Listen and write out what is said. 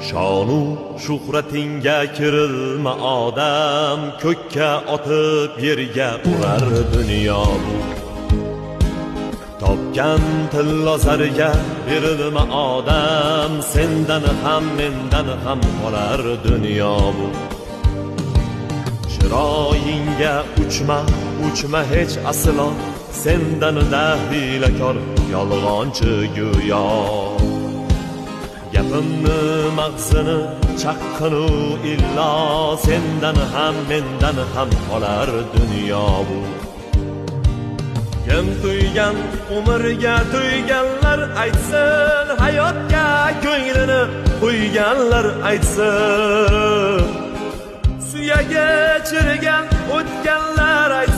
Shonu shuhratingga kirilma odam, ko'kka otib yerga urar dunyo bu. Topgan tilla zariga berilma odam, sendan ham mendan ham qolar dunyo bu. Chiroyingga uchma hech aslo, sendan dahlakor yolg'onchi go'yo. Gapimni mag'zini chaqqinu illo, sendan ham mendan ham qolar dunyo bu. Kim tuygan umrga tuyganlar aytsin, hayotga ko'nglini qo'yganlar aytsin. Suyagi chirigan o'tganlar aytsin.